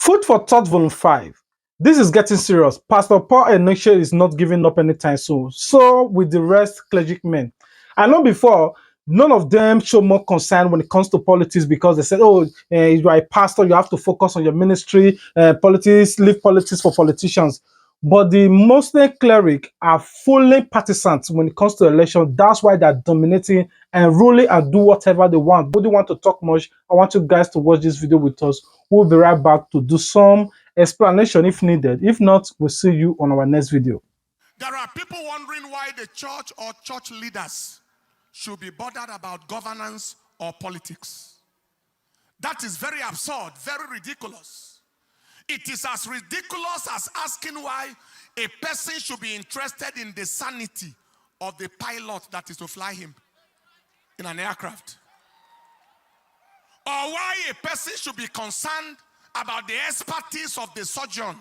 Food for Thought Volume 5. This is getting serious. Pastor Paul Enokye is not giving up anytime soon. So with the rest clergymen. I know before, none of them show more concern when it comes to politics because they said, oh, you are a pastor, you have to focus on your ministry, politics, leave politics for politicians. But the Muslim cleric are fully partisans when it comes to election. That's why they're dominating and ruling and do whatever they want. But they want to talk much. I want you guys to watch this video with us. We'll be right back to do some explanation if needed. If not, we'll see you on our next video. There are people wondering why the church or church leaders should be bothered about governance or politics. That is very absurd, very ridiculous. It is as ridiculous as asking why a person should be interested in the sanity of the pilot that is to fly him in an aircraft. Or why a person should be concerned about the expertise of the surgeon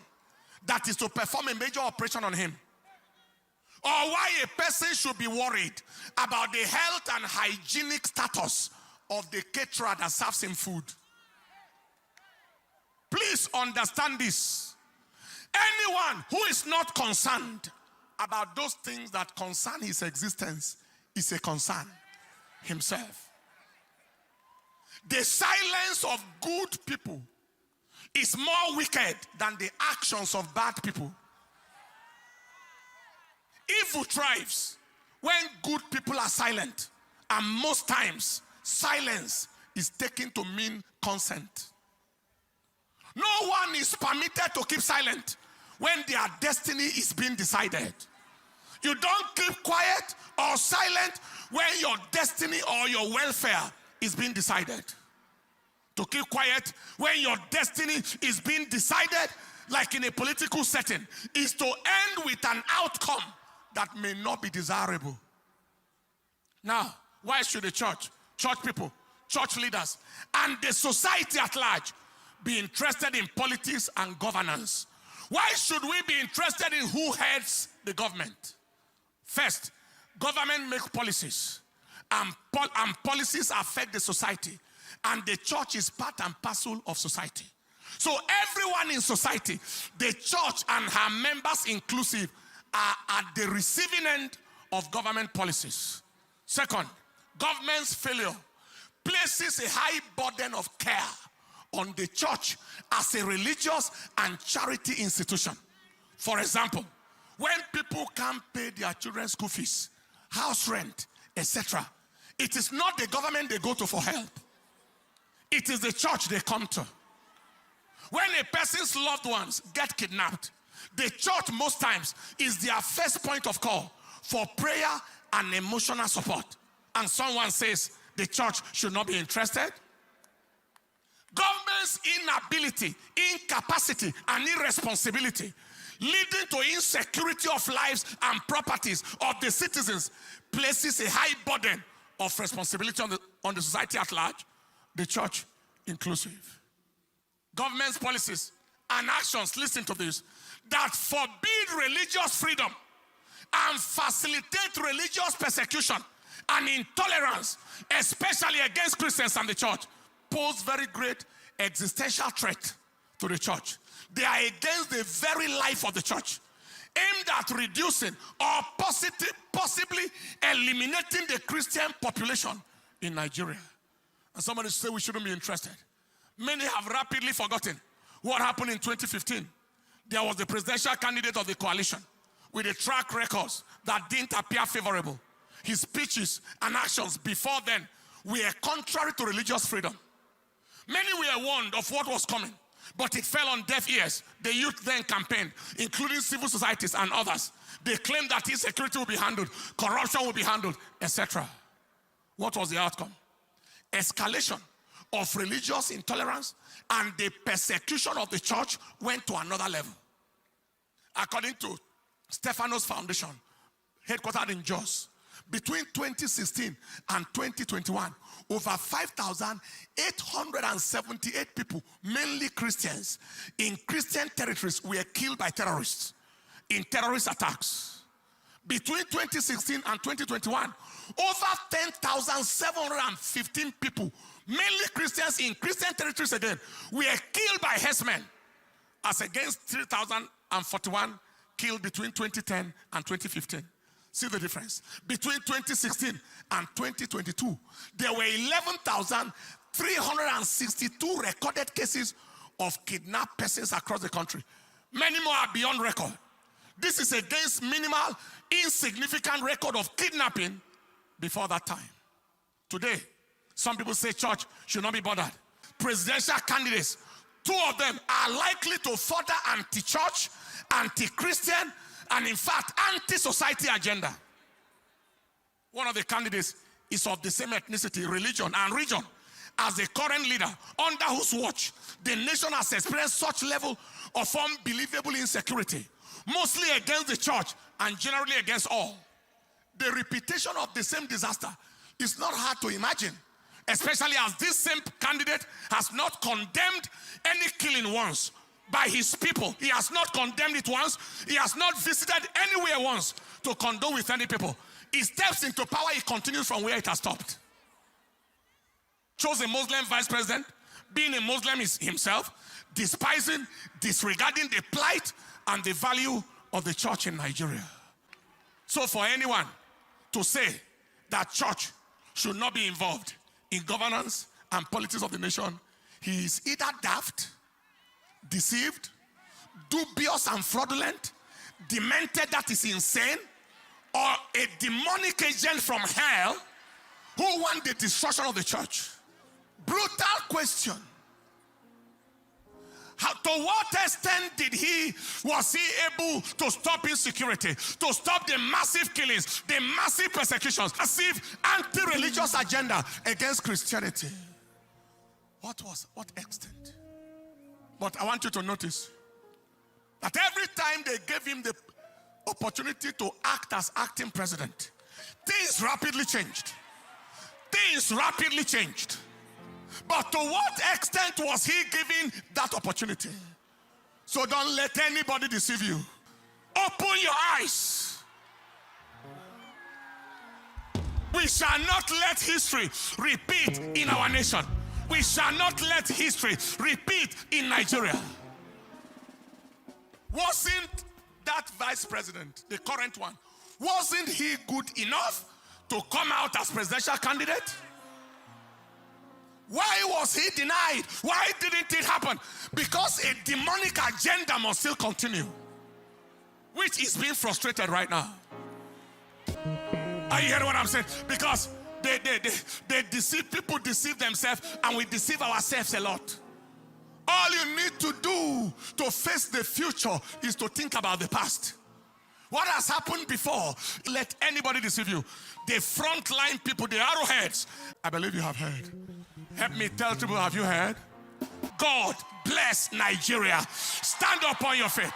that is to perform a major operation on him. Or why a person should be worried about the health and hygienic status of the caterer that serves him food. Please understand this. Anyone who is not concerned about those things that concern his existence is a concern himself. The silence of good people is more wicked than the actions of bad people. Evil thrives when good people are silent, and most times silence is taken to mean consent. No one is permitted to keep silent when their destiny is being decided. You don't keep quiet or silent when your destiny or your welfare is being decided. To keep quiet when your destiny is being decided, like in a political setting, is to end with an outcome that may not be desirable. Now, why should the church people, church leaders, and the society at large be interested in politics and governance? Why should we be interested in who heads the government? First, government makes policies, and policies affect the society, and the church is part and parcel of society. So everyone in society, the church and her members inclusive, are at the receiving end of government policies. Second, government's failure places a high burden of care on the church as a religious and charity institution. For example, when people can't pay their children's school fees, house rent, etc., it is not the government they go to for help. It is the church they come to. When a person's loved ones get kidnapped, the church most times is their first point of call for prayer and emotional support. And someone says the church should not be interested. Government's inability, incapacity, and irresponsibility leading to insecurity of lives and properties of the citizens places a high burden of responsibility on the society at large, the church inclusive. Government's policies and actions, listen to this, that forbid religious freedom and facilitate religious persecution and intolerance, especially against Christians and the church, pose very great existential threat to the church. They are against the very life of the church, aimed at reducing or possibly eliminating the Christian population in Nigeria. And somebody say we shouldn't be interested. Many have rapidly forgotten what happened in 2015. There was the presidential candidate of the coalition with a track record that didn't appear favorable. His speeches and actions before then were contrary to religious freedom. Many were warned of what was coming, but it fell on deaf ears. The youth then campaigned, including civil societies and others. They claimed that insecurity will be handled, corruption will be handled, etc. What was the outcome? Escalation of religious intolerance and the persecution of the church went to another level. According to Stephanos Foundation, headquartered in Jos, between 2016 and 2021, over 5,878 people, mainly Christians, in Christian territories were killed by terrorists in terrorist attacks. Between 2016 and 2021, over 10,715 people, mainly Christians in Christian territories again, were killed by herdsmen as against 3,041 killed between 2010 and 2015. See the difference. Between 2016 and 2022, there were 11,362 recorded cases of kidnapped persons across the country. Many more are beyond record. This is against minimal, insignificant record of kidnapping before that time. Today, some people say church should not be bothered. Presidential candidates, 2 of them are likely to further anti-church, anti-Christian, and in fact, anti-society agenda. One of the candidates is of the same ethnicity, religion, and region as the current leader, under whose watch the nation has experienced such level of unbelievable insecurity, mostly against the church and generally against all. The repetition of the same disaster is not hard to imagine, especially as this same candidate has not condemned any killing once by his people. He has not condemned it once. He has not visited anywhere once to condone with any people. He steps into power, he continues from where it has stopped. Chose a Muslim vice president, being a Muslim himself, despising, disregarding the plight and the value of the church in Nigeria. So for anyone to say that church should not be involved in governance and politics of the nation, he is either daft, deceived, dubious and fraudulent, demented, that is insane, or a demonic agent from hell who want the destruction of the church. Brutal question. To what extent was he able to stop insecurity, to stop the massive killings, the massive persecutions, massive anti-religious agenda against Christianity? What extent? But I want you to notice that every time they gave him the opportunity to act as acting president, things rapidly changed. Things rapidly changed. But to what extent was he given that opportunity? So don't let anybody deceive you. Open your eyes. We shall not let history repeat in our nation. We shall not let history repeat in Nigeria. Wasn't that vice president, the current one, wasn't he good enough to come out as presidential candidate? Why was he denied? Why didn't it happen? Because a demonic agenda must still continue, which is being frustrated right now. Are you hearing what I'm saying? Because they deceive, people deceive themselves, and we deceive ourselves a lot. All you need to do to face the future is to think about the past. What has happened before? Let anybody deceive you. The frontline people, the arrowheads. I believe you have heard. Help me tell people, have you heard? God bless Nigeria. Stand up on your feet.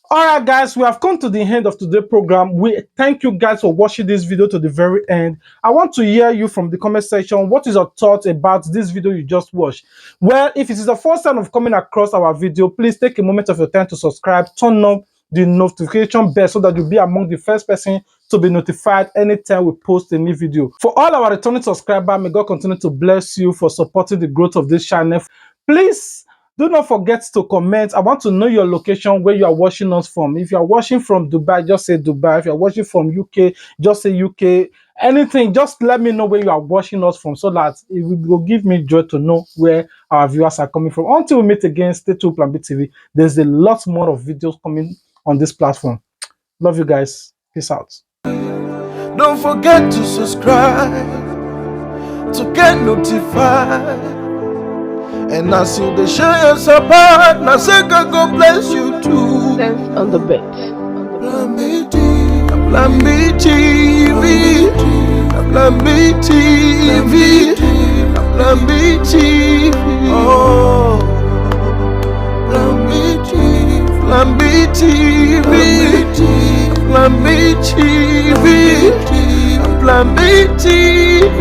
All right, guys, we have come to the end of today's program. We thank you guys for watching this video to the very end. I want to hear you from the comment section. What is your thoughts about this video you just watched? Well, if it is the first time of coming across our video, please take a moment of your time to subscribe, turn on the notification bell so that you'll be among the first person to be notified anytime we post a new video. For all our returning subscribers, may God continue to bless you for supporting the growth of this channel. Please do not forget to comment. I want to know your location, where you are watching us from. If you are watching from Dubai, just say Dubai. If you are watching from UK, just say UK. Anything, just let me know where you are watching us from so that it will give me joy to know where our viewers are coming from. Until we meet again, stay tuned, Plan B TV. There's a lot more of videos coming on this platform. Love you guys. Peace out. Don't forget to subscribe to get notified. And as you they share your support, now say God bless you too. Sense on the bed. Plan B TV, Plan B TV, Plan B TV. Oh, Plan B TV, Plan B TV, Plan B TV, Plan B TV.